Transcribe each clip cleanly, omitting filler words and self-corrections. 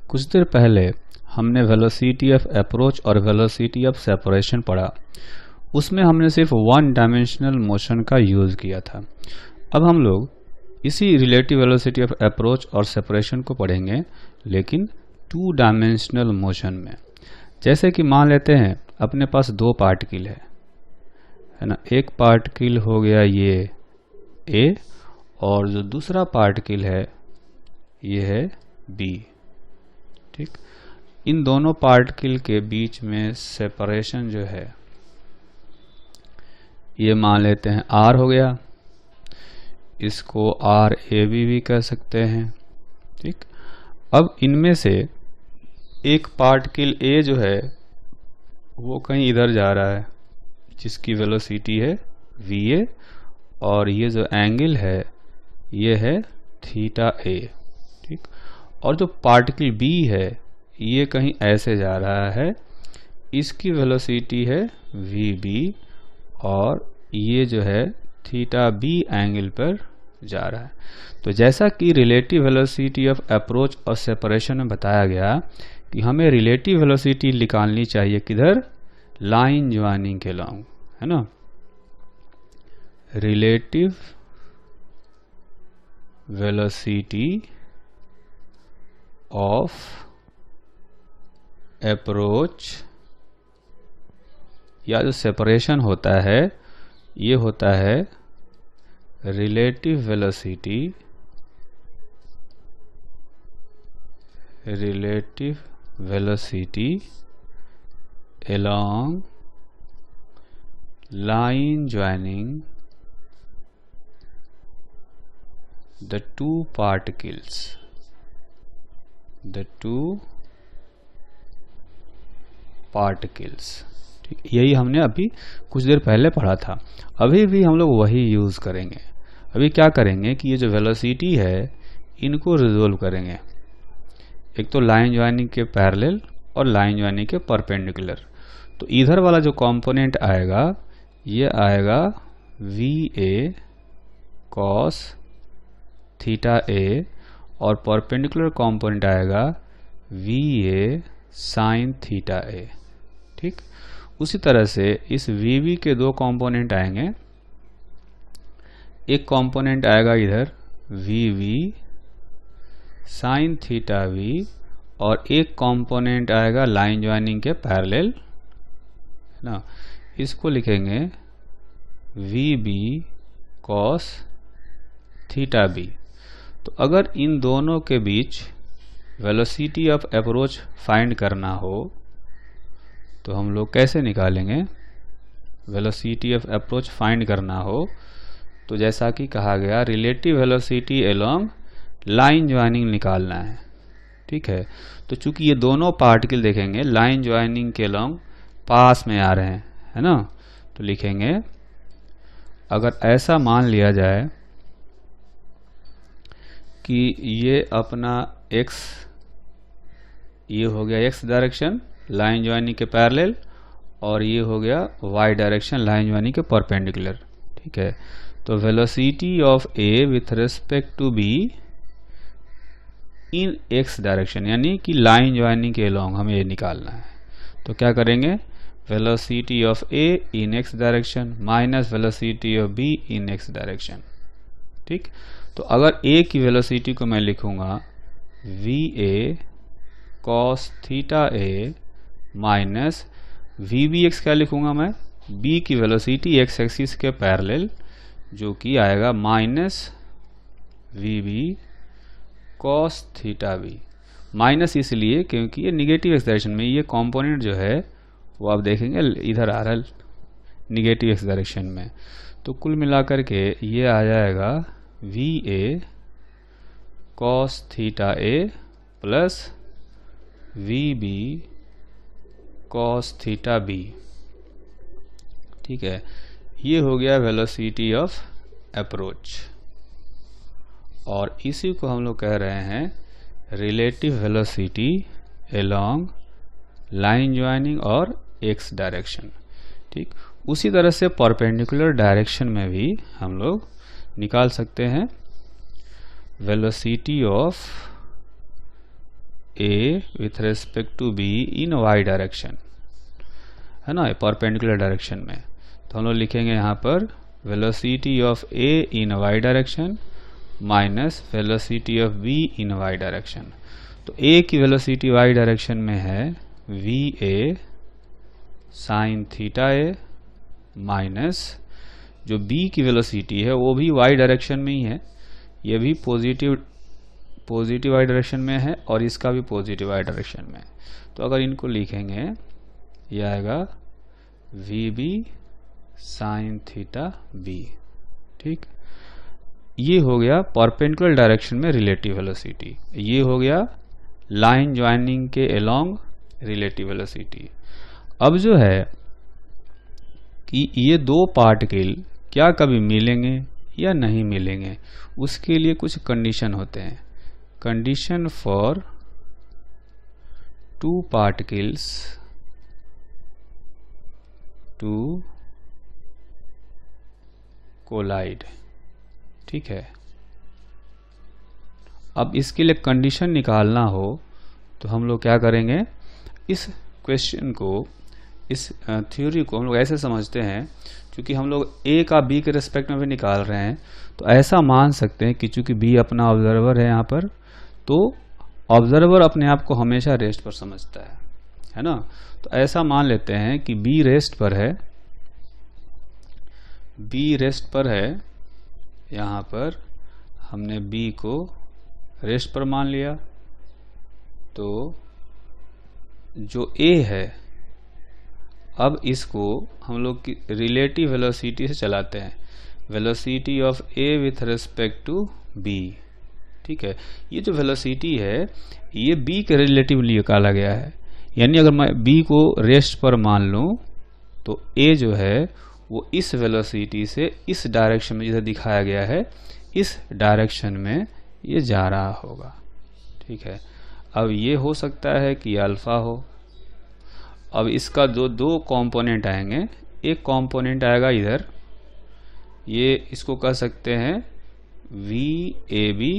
कुछ देर पहले हमने वेलोसिटी ऑफ अप्रोच और वेलोसिटी ऑफ सेपरेशन पढ़ा। उसमें हमने सिर्फ वन डायमेंशनल मोशन का यूज़ किया था। अब हम लोग इसी रिलेटिव वेलोसिटी ऑफ अप्रोच और सेपरेशन को पढ़ेंगे, लेकिन टू डायमेंशनल मोशन में। जैसे कि मान लेते हैं अपने पास दो पार्टिकल है ना। एक पार्टिकल हो गया ये ए, और जो दूसरा पार्टिकल है ये है बी। ठीक, इन दोनों पार्टिकल के बीच में सेपरेशन जो है ये मान लेते हैं आर हो गया। इसको आर ए बी भी कह सकते हैं। ठीक, अब इनमें से एक पार्टिकल ए जो है वो कहीं इधर जा रहा है, जिसकी वेलोसिटी है वी ए, और ये जो एंगल है ये है थीटा ए। ठीक, और जो पार्टिकल बी है ये कहीं ऐसे जा रहा है, इसकी वेलोसिटी है वी बी, और ये जो है थीटा बी एंगल पर जा रहा है। तो जैसा कि रिलेटिव वेलोसिटी ऑफ अप्रोच और सेपरेशन में बताया गया कि हमें रिलेटिव वेलोसिटी निकालनी चाहिए किधर, लाइन ज्वाइनिंग के लॉन्ग, है ना। रिलेटिव वेलोसिटी ऑफ अप्रोच या जो सेपरेशन होता है ये होता है relative velocity along line joining the two particles, ठीक, यही हमने अभी कुछ देर पहले पढ़ा था। अभी भी हम लोग वही यूज़ करेंगे। अभी क्या करेंगे कि ये जो वेलोसिटी है इनको रिजोल्व करेंगे, एक तो लाइन ज्वाइनिंग के पैरेलल और लाइन ज्वाइनिंग के परपेंडिकुलर। तो इधर वाला जो कंपोनेंट आएगा ये आएगा वी ए कॉस थीटा ए, और परपेंडिकुलर कंपोनेंट आएगा वी ए साइन थीटा ए। ठीक, उसी तरह से इस वी बी के दो कंपोनेंट आएंगे। एक कंपोनेंट आएगा इधर V V sine theta V, और एक कंपोनेंट आएगा लाइन ज्वाइनिंग के पैरेलल, है ना। इसको लिखेंगे V B cos theta B. तो अगर इन दोनों के बीच वेलोसिटी ऑफ अप्रोच फाइंड करना हो तो हम लोग कैसे निकालेंगे। वेलोसिटी ऑफ अप्रोच फाइंड करना हो तो जैसा कि कहा गया relative velocity along line joining निकालना है। ठीक है, तो चूंकि ये दोनों पार्टिकल देखेंगे लाइन ज्वाइनिंग के अलोंग पास में आ रहे हैं, है ना, तो लिखेंगे अगर ऐसा मान लिया जाए कि ये अपना x, ये हो गया x डायरेक्शन लाइन ज्वाइनिंग के पैरेलल, और ये हो गया y डायरेक्शन लाइन ज्वाइनिंग के परपेंडिकुलर। ठीक है, तो velocity of a with respect to b in x direction, यानी कि लाइन ज्वाइनिंग के अलोंग हमें ये निकालना है। तो क्या करेंगे, velocity of a in x direction minus velocity of b in x direction. ठीक, तो अगर a की वेलोसिटी को मैं लिखूंगा V A cos theta A minus V B X, क्या लिखूंगा मैं, b की वेलोसिटी x एक्सिस के पैरेलल, जो कि आएगा minus V B cos theta B. Minus इसलिए क्योंकि ये निगेटिव एक्स डायरेक्शन में, ये कंपोनेंट जो है वो आप देखेंगे इधर आ रहा है निगेटिव एक्स डायरेक्शन में। तो कुल मिलाकर के ये आ जाएगा V A cos theta A plus V B cos theta B. ठीक है, ये हो गया वेलोसिटी ऑफ अप्रोच, और इसी को हम लोग कह रहे हैं relative velocity along line joining और एक्स डायरेक्शन। ठीक, उसी तरह से परपेंडिकुलर डायरेक्शन में भी हम लोग निकाल सकते हैं velocity of A with respect to B in Y direction, है ना, परपेंडिकुलर डायरेक्शन में। तो हम लोग लिखेंगे यहाँ पर velocity of A in Y direction minus velocity of B in Y direction. तो ए की वेलोसिटी वाई डायरेक्शन में है V A sine theta A minus जो बी की वेलोसिटी है वो भी वाई डायरेक्शन में ही है, ये भी पॉजिटिव वाई डायरेक्शन में है और इसका भी पॉजिटिव वाई डायरेक्शन में। तो अगर इनको लिखेंगे ये आएगा V B sine theta B. ठीक, ये हो गया परपेंडिकुलर डायरेक्शन में रिलेटिव वेलोसिटी, ये हो गया लाइन ज्वाइनिंग के अलोंग रिलेटिव वेलोसिटी। अब जो है कि ये दो पार्टिकल क्या कभी मिलेंगे या नहीं मिलेंगे, उसके लिए कुछ कंडीशन होते हैं। Condition for two particles to collide. ठीक है, अब इसके लिए कंडीशन निकालना हो तो हम लोग क्या करेंगे, इस क्वेश्चन को, इस थ्योरी को हम लोग ऐसे समझते हैं, क्योंकि हम लोग ए का बी के रिस्पेक्ट में भी निकाल रहे हैं, तो ऐसा मान सकते हैं कि चूंकि बी अपना ऑब्जर्वर है यहाँ पर, तो ऑब्जर्वर अपने आप को हमेशा रेस्ट पर समझता है ना। तो ऐसा मान लेते हैं कि बी रेस्ट पर है, बी रेस्ट पर है, यहाँ पर हमने बी को रेस्ट पर मान लिया। तो जो ए है, अब इसको हम लोग की रिलेटिव वेलोसिटी से चलाते हैं, velocity of A with respect to B. ठीक है, ये जो वेलोसिटी है ये बी के रिलेटिवली निकाला गया है, यानी अगर मैं बी को रेस्ट पर मान लूं तो ए जो है वो इस वेलोसिटी से इस डायरेक्शन में जिसे दिखाया गया है, इस डायरेक्शन में ये जा रहा होगा। ठीक है, अब ये हो सकता है कि अल्फा हो। अब इसका जो दो कंपोनेंट आएंगे, एक कंपोनेंट आएगा इधर, ये इसको कह सकते हैं v A B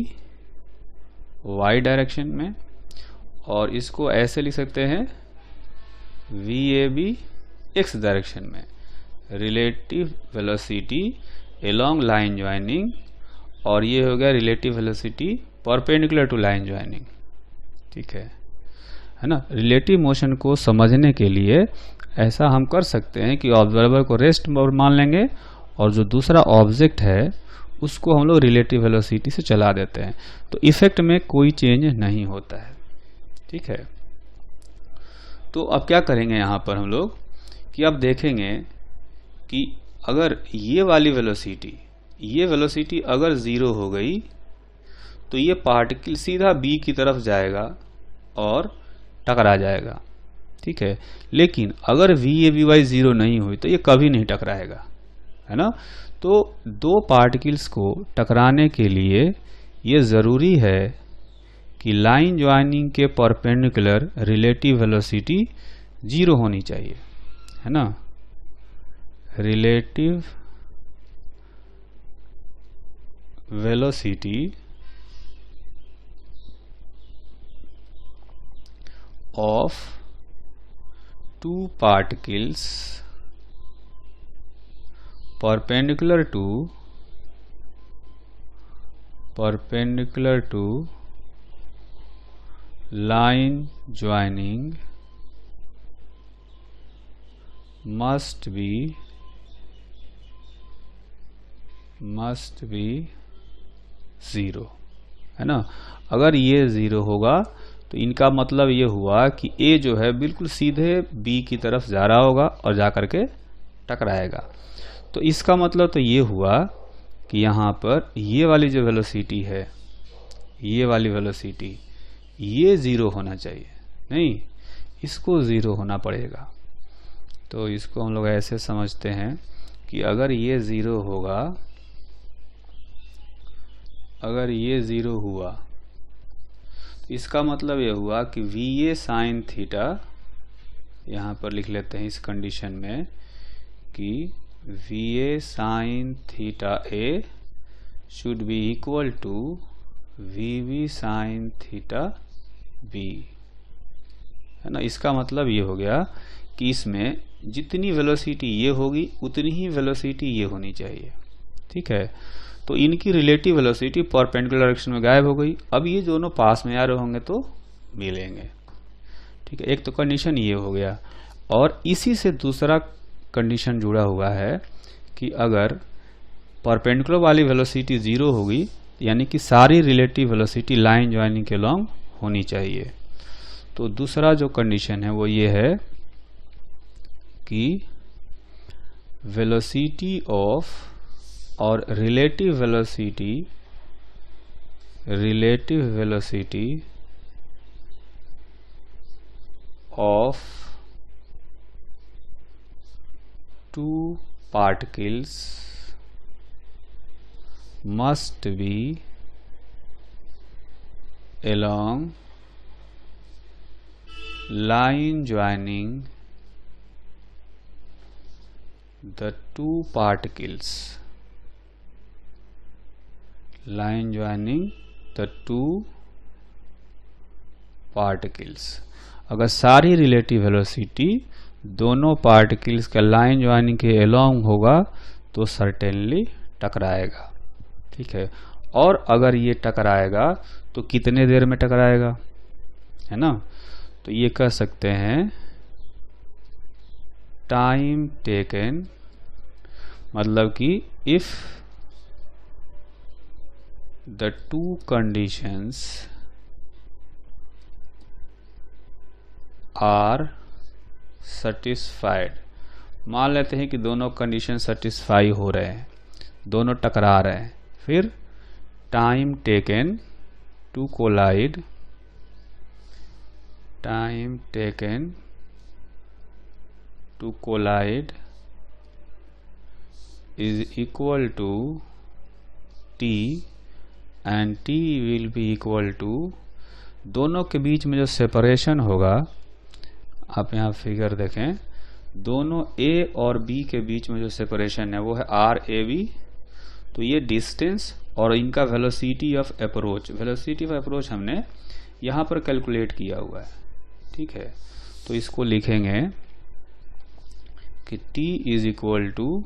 y direction में, और इसको ऐसे लिख सकते हैं वी ए बी एक्स डायरेक्शन में, relative velocity along line joining, और ये हो गया relative velocity perpendicular to line joining. ठीक है ना। रिलेटिव मोशन को समझने के लिए ऐसा हम कर सकते हैं कि ऑब्जर्वर को रेस्ट पर मान लेंगे और जो दूसरा ऑब्जेक्ट है उसको हम लोग रिलेटिव वेलोसिटी से चला देते हैं, तो इफेक्ट में कोई चेंज नहीं होता है। ठीक है, तो अब क्या करेंगे यहाँ पर हम लोग कि अब देखेंगे कि अगर ये वाली वेलोसिटी अगर ज़ीरो हो गई तो ये पार्टिकल सीधा बी की तरफ जाएगा और टकरा जाएगा। ठीक है, लेकिन अगर V A B Y zero नहीं हुई तो ये कभी नहीं टकराएगा, है ना। तो दो पार्टिकल्स को टकराने के लिए ये ज़रूरी है कि लाइन ज्वाइनिंग के परपेंडिकुलर रिलेटिव वेलोसिटी ज़ीरो होनी चाहिए, है ना। Relative velocity of two particles perpendicular to line joining must be zero, है ना। अगर ये ज़ीरो होगा तो इनका मतलब ये हुआ कि ए जो है बिल्कुल सीधे बी की तरफ जा रहा होगा और जा करके टकराएगा। तो इसका मतलब तो ये हुआ कि यहाँ पर ये वाली जो वेलोसिटी है, ये वाली वेलोसिटी, ये ज़ीरो होना चाहिए, नहीं, इसको ज़ीरो होना पड़ेगा। तो इसको हम लोग ऐसे समझते हैं कि अगर ये ज़ीरो होगा, अगर ये ज़ीरो हुआ तो इसका मतलब ये हुआ कि वी ए साइन थीटा, यहाँ पर लिख लेते हैं इस कंडीशन में कि V A sine theta A should be equal to V B sine theta B, है ना। इसका मतलब ये हो गया कि इसमें जितनी वेलोसिटी ये होगी उतनी ही वेलोसिटी ये होनी चाहिए, ठीक है। तो इनकी रिलेटिव वेलोसिटी परपेंडिकुलर डायरेक्शन में गायब हो गई। अब ये दोनों पास में आ रहे होंगे तो मिलेंगे, ठीक है। एक तो कंडीशन ये हो गया, और इसी से दूसरा कंडीशन जुड़ा हुआ है कि अगर परपेंडिकुलर वाली वेलोसिटी 0 होगी, यानी कि सारी रिलेटिव वेलोसिटी लाइन ज्वाइनिंग के लॉन्ग होनी चाहिए। तो दूसरा जो कंडीशन है वो ये है कि वेलोसिटी ऑफ और relative velocity of two particles must be along line joining the two particles, line joining the two particles। अगर सारी रिलेटिव वेलोसिटी दोनों पार्टिकल्स का लाइन ज्वाइनिंग के अलोंग होगा तो सर्टेनली टकराएगा, ठीक है। और अगर ये टकराएगा तो कितने देर में टकराएगा, है ना। तो ये कह सकते हैं टाइम टेकन, मतलब कि if the two conditions are satisfied, मान लेते हैं कि दोनों कंडीशन सेटिस्फाई हो रहे हैं, दोनों टकरा रहे हैं, फिर time taken to collide, time taken to collide is equal to T, and T will be equal to, दोनों के बीच में जो सेपरेशन होगा, आप यहाँ फिगर देखें, दोनों ए और बी के बीच में जो सेपरेशन है वो है आर ए बी। तो ये डिस्टेंस और इनका velocity of approach, velocity of approach हमने यहाँ पर कैलकुलेट किया हुआ है, ठीक है। तो इसको लिखेंगे कि T is equal to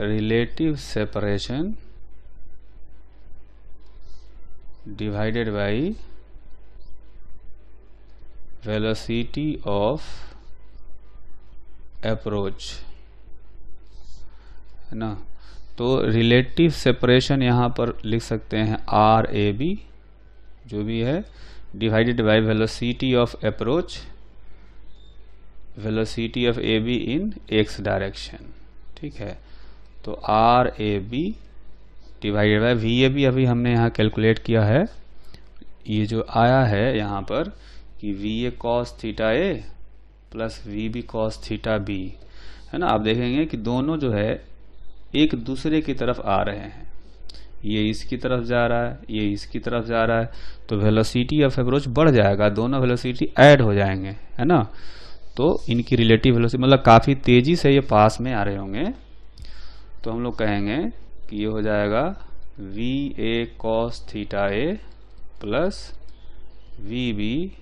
relative separation divided by velocity of approach, है ना। तो रिलेटिव सेपरेशन यहाँ पर लिख सकते हैं आर ए बी जो भी है, divided by velocity of approach, velocity of A B in X direction, ठीक है। तो R A B divided by V A B अभी हमने यहाँ कैलकुलेट किया है, ये जो आया है यहाँ पर कि V A cos theta A plus V B cos theta B, है ना। आप देखेंगे कि दोनों जो है एक दूसरे की तरफ आ रहे हैं, ये इसकी तरफ जा रहा है, ये इसकी तरफ जा रहा है, तो वेलोसिटी ऑफ अप्रोच बढ़ जाएगा, दोनों वेलोसिटी ऐड हो जाएंगे, है ना। तो इनकी रिलेटिव वेलोसिटी मतलब काफ़ी तेज़ी से ये पास में आ रहे होंगे, तो हम लोग कहेंगे कि ये हो जाएगा V A cos theta A plus V B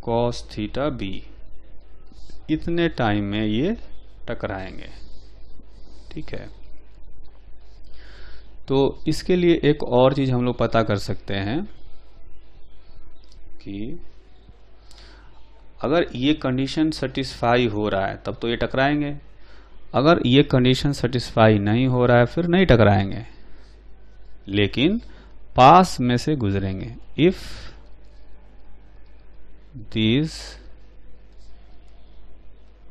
cos theta B, इतने टाइम में ये टकराएंगे, ठीक है। तो इसके लिए एक और चीज हम लोग पता कर सकते हैं कि अगर ये कंडीशन सेटिस्फाई हो रहा है तब तो ये टकराएंगे, अगर ये कंडीशन सेटिस्फाई नहीं हो रहा है फिर नहीं टकराएंगे, लेकिन पास में से गुजरेंगे। If these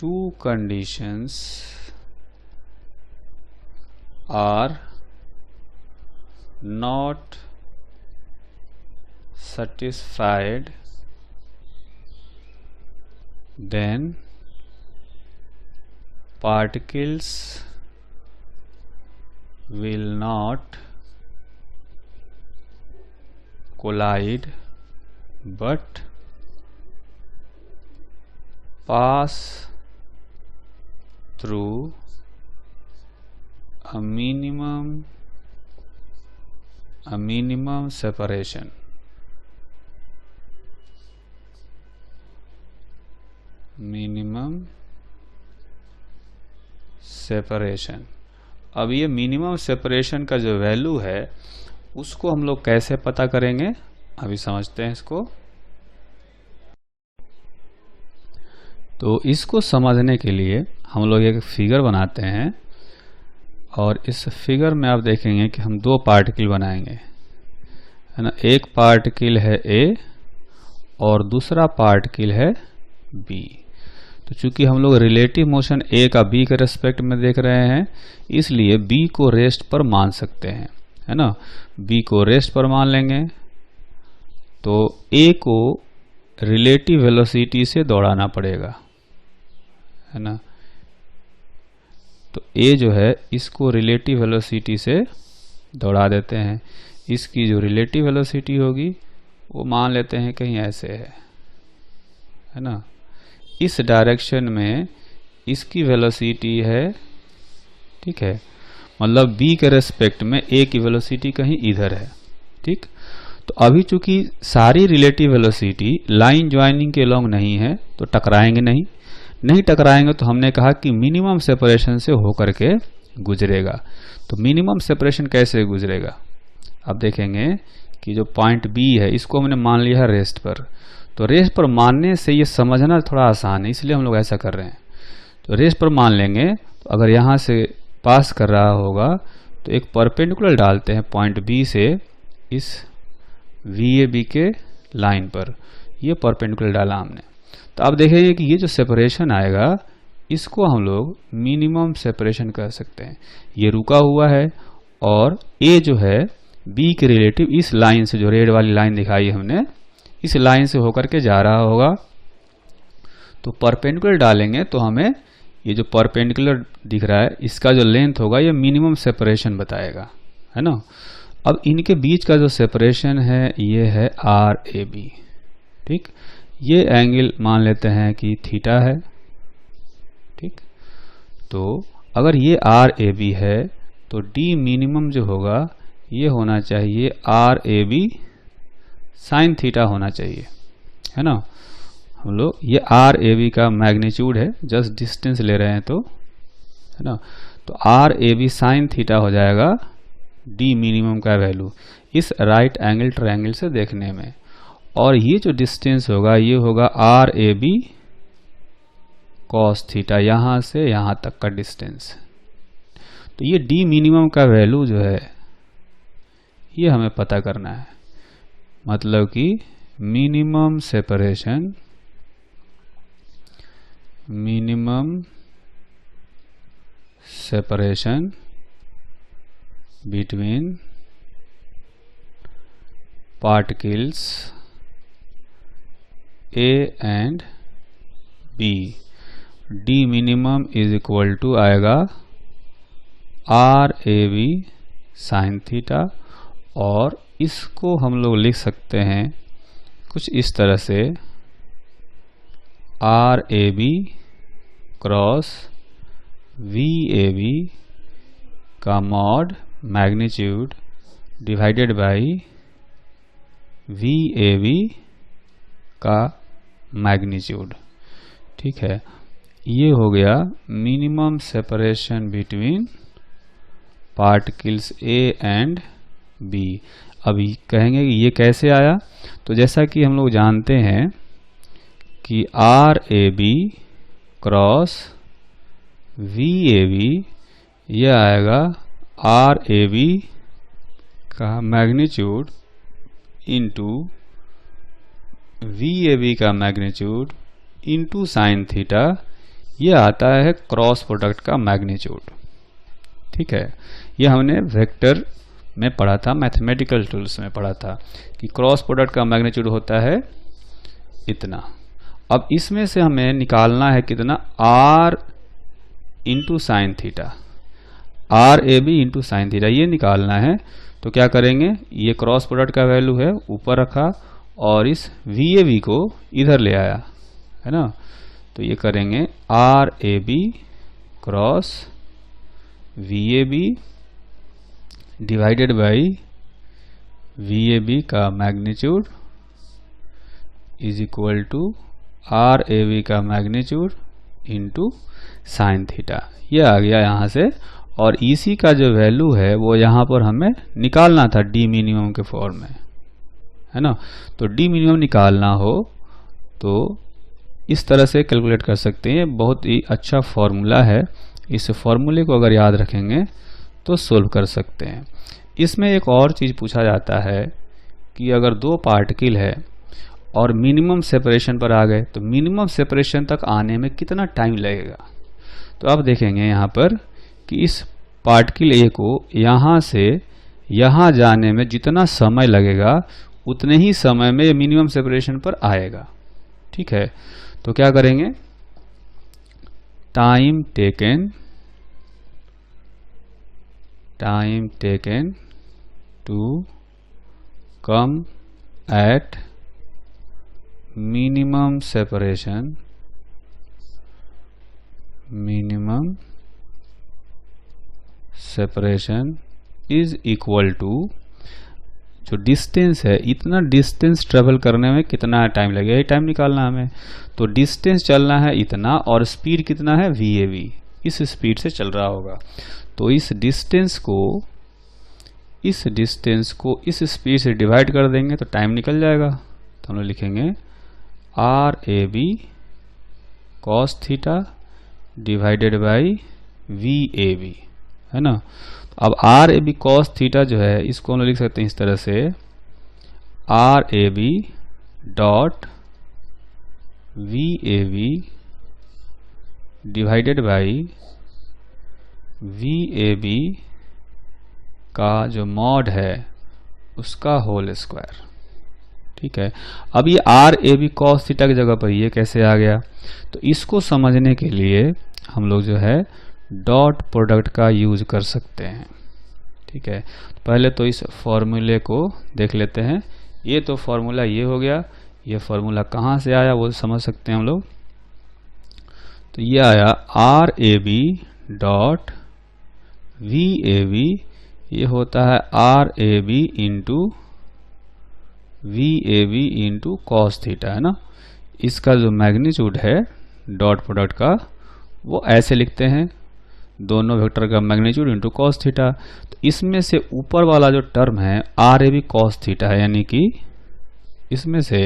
two conditions are not satisfied, then particles will not collide but pass through a minimum a minimum separation. Minimum separation. अब ये मिनिमम सेपरेशन का जो वैल्यू है उसको हम लोग कैसे पता करेंगे, अभी समझते हैं इसको। तो इसको समझने के लिए हम लोग एक फिगर बनाते हैं और इस फिगर में आप देखेंगे कि हम दो पार्टिकल बनाएंगे, है ना। एक पार्टिकल है A और दूसरा पार्टिकल है B। तो चूंकि हम लोग रिलेटिव मोशन A का B के रेस्पेक्ट में देख रहे हैं, इसलिए B को रेस्ट पर मान सकते हैं, है ना। B को रेस्ट पर मान लेंगे तो A को रिलेटिव वेलोसिटी से दौड़ाना पड़ेगा, है ना। तो A जो है इसको रिलेटिव वेलोसिटी से दौड़ा देते हैं। इसकी जो रिलेटिव वेलोसिटी होगी वो मान लेते हैं कहीं ऐसे है ना। इस डायरेक्शन में इसकी वेलोसिटी है, ठीक है, मतलब B के रेस्पेक्ट में A की वेलोसिटी कहीं इधर है, ठीक। तो अभी चूंकि सारी रिलेटिव वेलोसिटी लाइन ज्वाइनिंग के लॉन्ग नहीं है तो टकराएंगे नहीं टकराएंगे, तो हमने कहा कि मिनिमम सेपरेशन से होकर के गुजरेगा। तो मिनिमम सेपरेशन कैसे गुजरेगा, अब देखेंगे कि जो पॉइंट B है इसको हमने मान लिया है रेस्ट पर। तो रेस्ट पर मानने से ये समझना थोड़ा आसान है, इसलिए हम लोग ऐसा कर रहे हैं। तो रेस्ट पर मान लेंगे, तो अगर यहाँ से पास कर रहा होगा तो एक परपेंडिकुलर डालते हैं पॉइंट B से इस VAB के लाइन पर, ये परपेंडिकुलर डाला हमने। तो आप देखेंगे कि ये जो सेपरेशन आएगा इसको हम लोग मिनिमम सेपरेशन कह सकते हैं। ये रुका हुआ है और A जो है B के रिलेटिव इस लाइन से, जो रेड वाली लाइन दिखाई हमने, इस लाइन से होकर के जा रहा होगा। तो परपेंडिकुलर डालेंगे तो हमें ये जो परपेंडिकुलर दिख रहा है इसका जो लेंथ होगा ये मिनिमम सेपरेशन बताएगा, है ना। अब इनके बीच का जो सेपरेशन है ये है RAB, ठीक। ये एंगल मान लेते हैं कि थीटा है, ठीक। तो अगर ये RAB है तो D मिनिमम जो होगा ये होना चाहिए RAB साइन थीटा होना चाहिए, है ना। हम लोग ये RAB का मैग्नीट्यूड है, जस्ट डिस्टेंस ले रहे हैं तो, है ना। तो RAB साइन थीटा हो जाएगा D मिनिमम का वैल्यू इस राइट एंगल ट्रायंगल से देखने में। और ये जो डिस्टेंस होगा ये होगा RAB cos थीटा, यहाँ से यहाँ तक का डिस्टेंस। तो ये D मिनिमम का वैल्यू जो है ये हमें पता करना है, मतलब कि minimum separation between particles A and B। D minimum is equal to आएगा RAB साइन थीटा, और इसको हम लोग लिख सकते हैं कुछ इस तरह से RAB क्रॉस VAB का mod magnitude divided by VAB का मैग्नीट्यूड, ठीक है। ये हो गया minimum separation between particles A and B। अभी कहेंगे कि ये कैसे आया, तो जैसा कि हम लोग जानते हैं कि RAB क्रॉस VAB ये आएगा RAB का मैग्नीट्यूड इंटू VAB का मैग्नीट्यूड इंटू साइन थीटा, ये आता है क्रॉस प्रोडक्ट का मैग्नीट्यूड, ठीक है। ये हमने वेक्टर में पढ़ा था, मैथमेटिकल टूल्स में पढ़ा था कि क्रॉस प्रोडक्ट का मैग्नीट्यूड होता है इतना। अब इसमें से हमें निकालना है कितना, R into sine theta, RAB into sine theta, ये निकालना है। तो क्या करेंगे, ये क्रॉस प्रोडक्ट का वैल्यू है ऊपर रखा और इस VAB को इधर ले आया, है ना। तो ये करेंगे RAB cross VAB divided by VAB का magnitude is equal to RAB का मैग्नीट्यूड इंटू साइन थीटा। ये आ गया यहाँ से, और EC का जो वैल्यू है वो यहाँ पर हमें निकालना था डी मिनिमम के फॉर्म में, है ना। तो डी मिनिमम निकालना हो तो इस तरह से कैलकुलेट कर सकते हैं। बहुत ही अच्छा फॉर्मूला है, इस फॉर्मूले को अगर याद रखेंगे तो सोल्व कर सकते हैं। इसमें एक और चीज़ पूछा जाता है कि अगर दो पार्टिकल है और मिनिमम सेपरेशन पर आ गए तो मिनिमम सेपरेशन तक आने में कितना टाइम लगेगा। तो आप देखेंगे यहाँ पर कि इस पार्टिकल ए को यहाँ से यहाँ जाने में जितना समय लगेगा उतने ही समय में मिनिमम सेपरेशन पर आएगा, ठीक है। तो क्या करेंगे, time taken to come at minimum separation is equal to जो डिस्टेंस है, इतना डिस्टेंस ट्रेवल करने में कितना टाइम लगेगा, ये टाइम निकालना हमें। तो डिस्टेंस चलना है इतना और स्पीड कितना है VAB, इस स्पीड से चल रहा होगा। तो इस डिस्टेंस को इस स्पीड से डिवाइड कर देंगे तो टाइम निकल जाएगा। तो हम लोग लिखेंगे RAB cos theta divided by VAB, है ना। अब RAB cos थीटा जो है इसको हम लोग लिख सकते हैं इस तरह से, RAB dot VAB divided by VAB का जो मॉड है उसका होल स्क्वायर, ठीक है। अब ये RAB cos थीटा की जगह पर ये कैसे आ गया, तो इसको समझने के लिए हम लोग जो है डॉट प्रोडक्ट का यूज कर सकते हैं, ठीक है। पहले तो इस फॉर्मूले को देख लेते हैं। ये तो फॉर्मूला ये हो गया, ये फॉर्मूला कहाँ से आया वो समझ सकते हैं हम लोग। तो ये आया RAB डॉट VAB, ये होता है RAB into VAB into cos theta, है ना। इसका जो मैग्नीट्यूड है डॉट प्रोडक्ट का वो ऐसे लिखते हैं, दोनों वेक्टर का मैग्नीट्यूड इंटू कॉस थीटा। तो इसमें से ऊपर वाला जो टर्म है RAB कॉस थीटा है, यानी कि इसमें से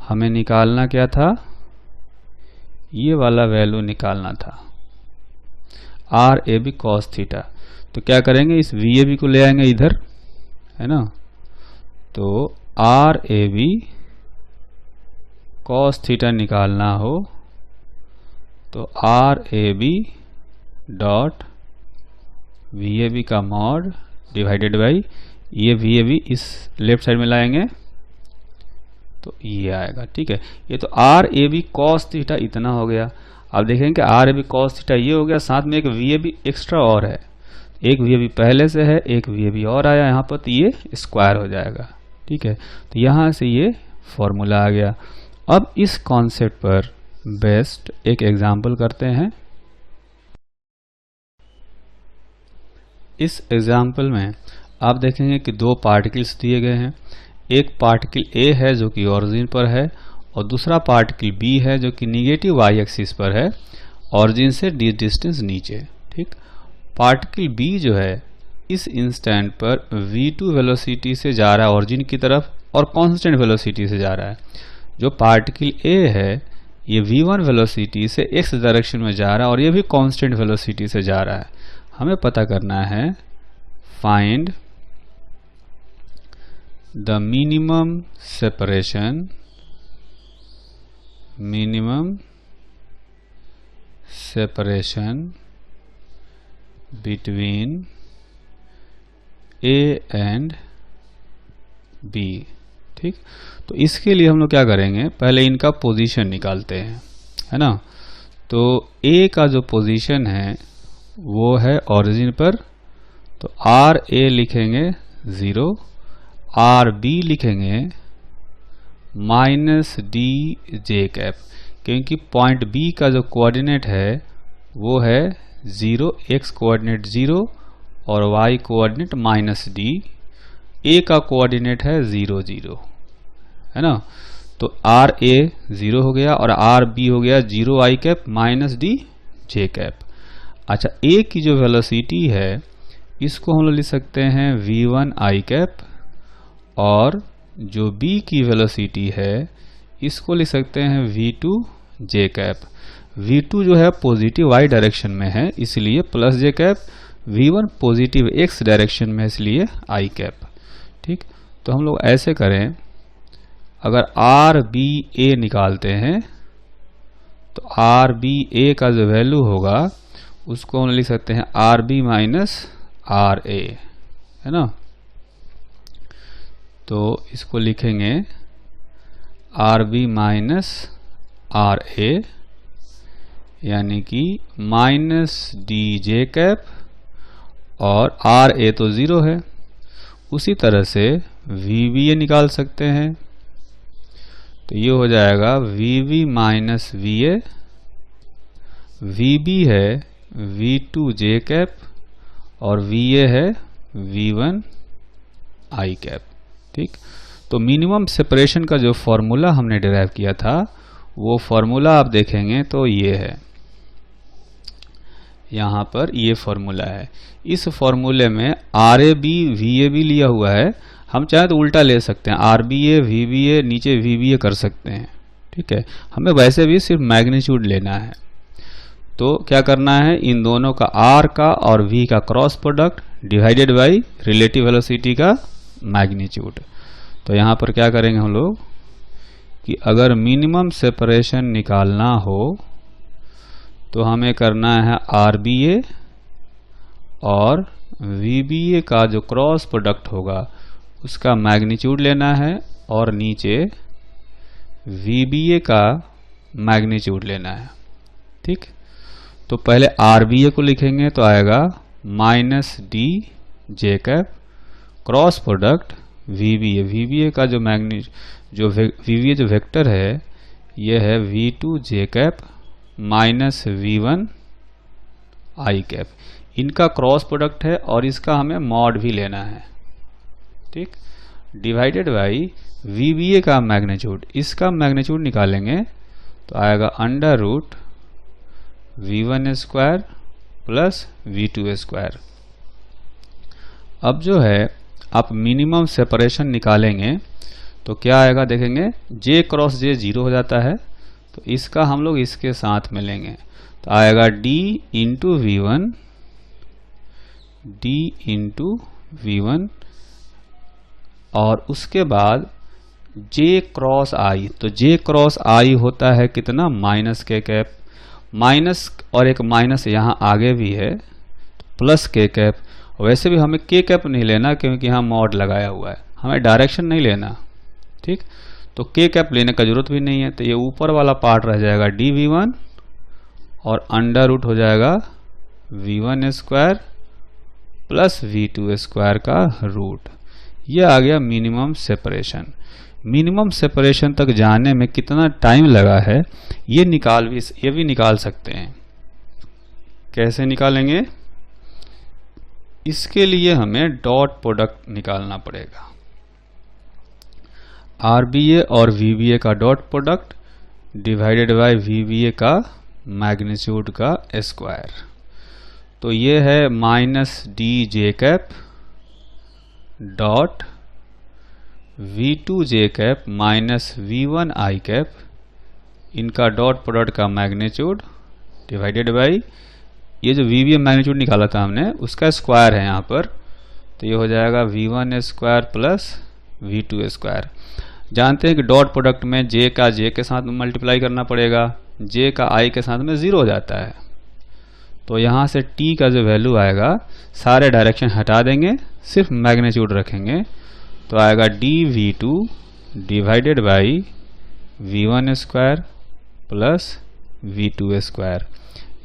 हमें निकालना क्या था, ये वाला वैल्यू निकालना था RAB कॉस थीटा। तो क्या करेंगे, इस VAB को ले आएंगे इधर, है ना। तो RAB cos थीटा निकालना हो तो RAB डॉट VAB का मॉड डिवाइडेड बाई ये VAB इस लेफ्ट साइड में लाएंगे तो ये आएगा, ठीक है। ये तो RAB cos थीटा इतना हो गया। अब देखेंगे कि RAB cos थीटा ये हो गया, साथ में एक VAB एक्स्ट्रा और है, एक VAB पहले से है, एक VAB और आया यहाँ पर, तो ये स्क्वायर हो जाएगा, ठीक है। तो यहाँ से ये फॉर्मूला आ गया। अब इस कॉन्सेप्ट पर बेस्ट एक एग्जाम्पल करते हैं। इस एग्जाम्पल में आप देखेंगे कि दो पार्टिकल्स दिए गए हैं। एक पार्टिकल A है जो कि ओरिजिन पर है और दूसरा पार्टिकल B है जो कि निगेटिव y एक्सिस पर है, ओरिजिन से डिस्टेंस नीचे, ठीक। पार्टिकल B जो है इस इंस्टेंट पर v2 वेलोसिटी से जा रहा है ओरिजिन की तरफ और कांस्टेंट वेलोसिटी से जा रहा है। जो पार्टिकल A है ये v1 वेलोसिटी से x डायरेक्शन में जा रहा है और ये भी कांस्टेंट वेलोसिटी से जा रहा है। हमें पता करना है find the minimum separation between A and B, ठीक। तो इसके लिए हम लोग क्या करेंगे, पहले इनका पोजीशन निकालते हैं, है ना। तो A का जो पोजीशन है वो है ओरिजिन पर, तो RA लिखेंगे 0, RB लिखेंगे -DJ कैप, क्योंकि पॉइंट B का जो कोऑर्डिनेट है वो है 0, x कोऑर्डिनेट 0 और y कोऑर्डिनेट -D। ए का कोऑर्डिनेट है 0 0, है ना। तो आर ए 0 हो गया और आर बी हो गया 0 i cap minus d j cap. अच्छा, ए की जो वेलोसिटी है इसको हम लोग लिख सकते हैं v1 आई कैप, और जो बी की वेलोसिटी है इसको लिख सकते हैं v2 जे कैप। v2 जो है पॉजिटिव y डायरेक्शन में है इसलिए plus j cap, v1 positive x direction में इसलिए आई कैप। ठीक, तो हम लोग ऐसे करें, अगर आर बी ए निकालते हैं तो आर बी ए का जो वैल्यू होगा उसको हम लिख सकते हैं r B minus R A, है ना। तो इसको लिखेंगे R B minus R A, यानी कि माइनस डी जे कैप, और आर ए तो 0 है। उसी तरह से वी बी ए निकाल सकते हैं, तो ये हो जाएगा V B minus V A, we B है v2 जे कैप और va है v1 आई कैप। ठीक, तो मिनिमम सेपरेशन का जो फॉर्मूला हमने डिराइव किया था वो फॉर्मूला आप देखेंगे तो ये है, यहाँ पर ये फॉर्मूला है। इस फॉर्मूले में R A B V A B लिया हुआ है, हम चाहे तो उल्टा ले सकते हैं, r b a we B a नीचे वी बी ए कर सकते हैं। ठीक है, हमें वैसे भी सिर्फ मैग्नीट्यूड लेना है। तो क्या करना है, इन दोनों का r का और v का cross product divided by relative velocity का मैग्नीट्यूड। तो यहाँ पर क्या करेंगे हम लोग कि अगर मिनिमम सेपरेशन निकालना हो तो हमें करना है आर बी ए और वी बी ए का जो क्रॉस प्रोडक्ट होगा उसका मैग्नीट्यूड लेना है और नीचे वी बी ए का मैग्नीट्यूड लेना है। ठीक, तो पहले आर बी ए को लिखेंगे तो आएगा minus d j cap cross product v B ए का जो वी बी ए जो वेक्टर है ये है v2 J cap minus v1 I cap. इनका क्रॉस प्रोडक्ट है और इसका हमें मॉड भी लेना है। ठीक, डिवाइडेड बाई वी बी ए का मैग्नीट्यूड, इसका मैग्नीट्यूड निकालेंगे तो आएगा under root v1 square plus v2 square. अब जो है आप मिनिमम सेपरेशन निकालेंगे तो क्या आएगा देखेंगे, j क्रॉस j 0 हो जाता है, तो इसका हम लोग इसके साथ में लेंगे तो आएगा d into v1, d into v1, और उसके बाद j क्रॉस i, तो j क्रॉस i होता है कितना, माइनस के कैप, माइनस और एक माइनस यहाँ आगे भी है तो प्लस के कैप। वैसे भी हमें के कैप नहीं लेना क्योंकि यहाँ मॉड लगाया हुआ है, हमें डायरेक्शन नहीं लेना। ठीक, तो के कैप लेने का जरूरत भी नहीं है, तो ये ऊपर वाला पार्ट रह जाएगा डी वी वन और अंडर रूट हो जाएगा v1 square plus v2 square का रूट। ये आ गया मिनिमम सेपरेशन। मिनिमम सेपरेशन तक जाने में कितना टाइम लगा है ये भी निकाल सकते हैं। कैसे निकालेंगे, इसके लिए हमें डॉट प्रोडक्ट निकालना पड़ेगा। RBA और VBA का dot product divided by VBA का मैग्नीट्यूड का स्क्वायर। तो ये है minus d j cap dot V2 J cap minus V1 I cap, इनका डॉट प्रोडक्ट का मैग्नीट्यूड डिवाइडेड बाई ये जो VBA मैग्नीट्यूड निकाला था हमने उसका स्क्वायर है यहाँ पर, तो ये हो जाएगा V1 square plus V2 square. जानते हैं कि डॉट प्रोडक्ट में J का J के साथ मल्टीप्लाई करना पड़ेगा, J का I के साथ में 0 हो जाता है। तो यहाँ से T का जो वैल्यू आएगा सारे डायरेक्शन हटा देंगे, सिर्फ मैग्नीट्यूड रखेंगे, तो आएगा dV2 divided by V1 square plus V2 square.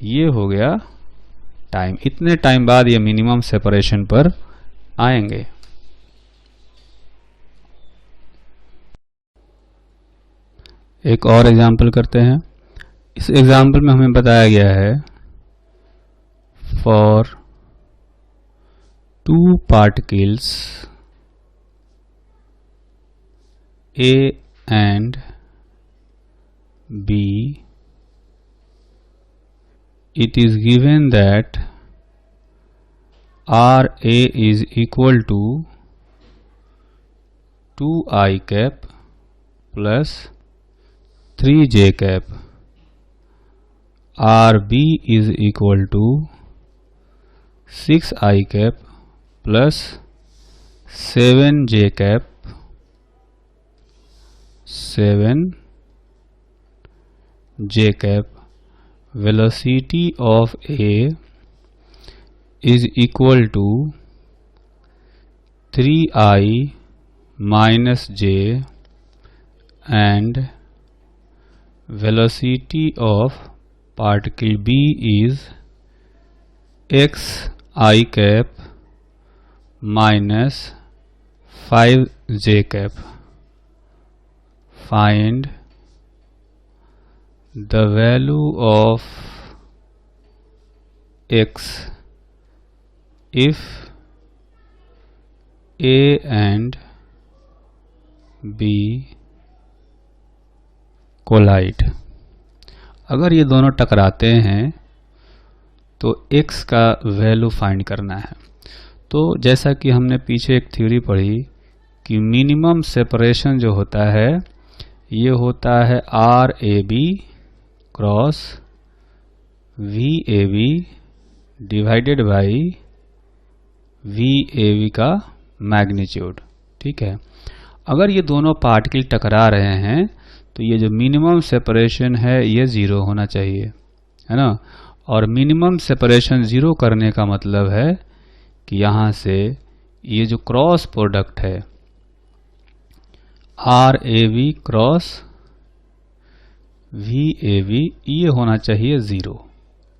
ये हो गया टाइम। इतने टाइम बाद ये मिनिमम सेपरेशन पर आएंगे। एक और एग्जाम्पल करते हैं। इस एग्जाम्पल में हमें बताया गया है for 2 particles A and B, it is given that RA is equal to 2I cap plus 3J cap, RB is equal to 6I cap plus 7J cap, 7J cap. Velocity of A is equal to 3I minus J, and velocity of particle B is xi cap minus 5J cap. Find the value of x if A and B collide. अगर ये दोनों टकराते हैं तो x का value find करना है। तो जैसा कि हमने पीछे एक थ्योरी पढ़ी कि मिनिमम सेपरेशन जो होता है ये होता है RAB cross VAB divided by VAB का मैग्नीट्यूड। ठीक है, अगर ये दोनों पार्टिकल टकरा रहे हैं तो ये जो मिनिमम सेपरेशन है ये 0 होना चाहिए, है ना। और मिनिमम सेपरेशन 0 करने का मतलब है कि यहाँ से ये जो क्रॉस प्रोडक्ट है RAB क्रॉस VAB ये होना चाहिए 0।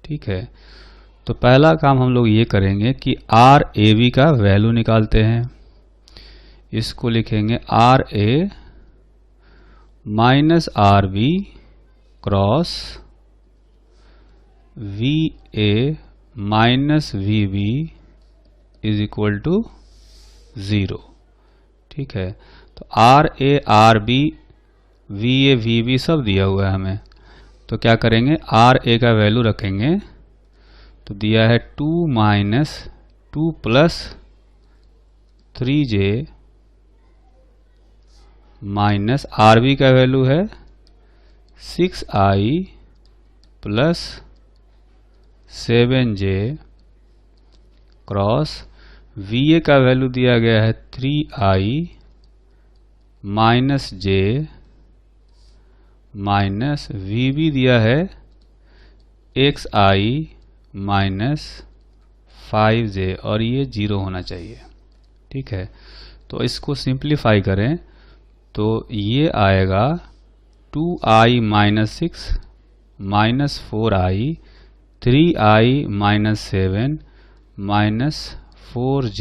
ठीक है, तो पहला काम हम लोग ये करेंगे कि RAB का वैल्यू निकालते हैं। इसको लिखेंगे RA minus RB cross VA minus VB is equal to 0। ठीक है, तो RA RB VA VB सब दिया हुआ है हमें, तो क्या करेंगे RA का वैल्यू रखेंगे, तो दिया है 2 minus 2 plus 3J minus RB का वैल्यू है 6I plus 7J cross VA का वैल्यू दिया गया है 3I minus J minus VB दिया है XI माइनस 5J और ये 0 होना चाहिए। ठीक है, तो इसको सिंप्लीफाई करें तो ये आएगा 2I minus 6 minus 4I 3I minus 7 minus 4J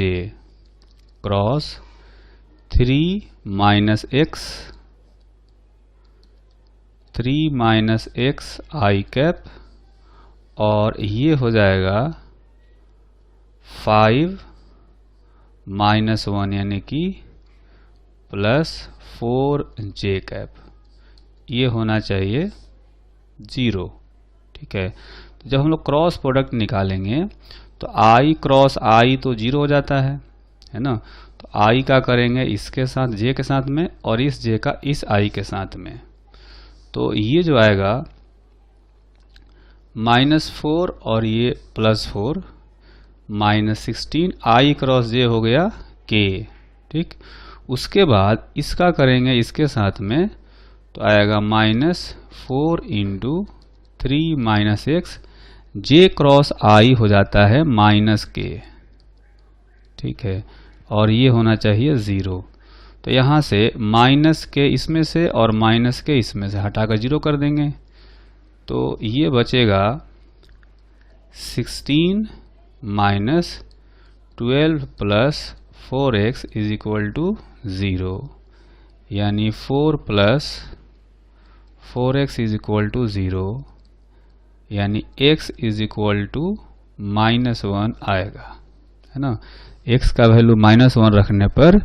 cross 3 minus x 3 minus x I cap और ये हो जाएगा 5 माइनस 1 यानी कि प्लस 4J कैप, ये होना चाहिए 0। ठीक है, तो जब हम लोग क्रॉस प्रोडक्ट निकालेंगे तो I क्रॉस I तो 0 हो जाता है ना। तो I का करेंगे इसके साथ J के साथ में और इस J का इस I के साथ में, तो ये जो आएगा -4 और ये +4 -16 I क्रॉस J हो गया K। ठीक, उसके बाद इसका करेंगे इसके साथ में तो आएगा -4 into 3 minus x J cross I हो जाता है -K। ठीक है, और ये होना चाहिए 0। तो यहाँ से -K इसमें से और -K इसमें से हटाकर 0 कर देंगे, तो ये बचेगा 16 minus 12 plus 4x is equal to 0, यानी 4 plus 4x is equal to 0, यानी x इज इक्वल टू -1 आएगा, है ना। x का वैल्यू -1 रखने पर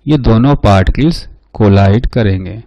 ये दोनों पार्टिकल्स कोलाइड करेंगे।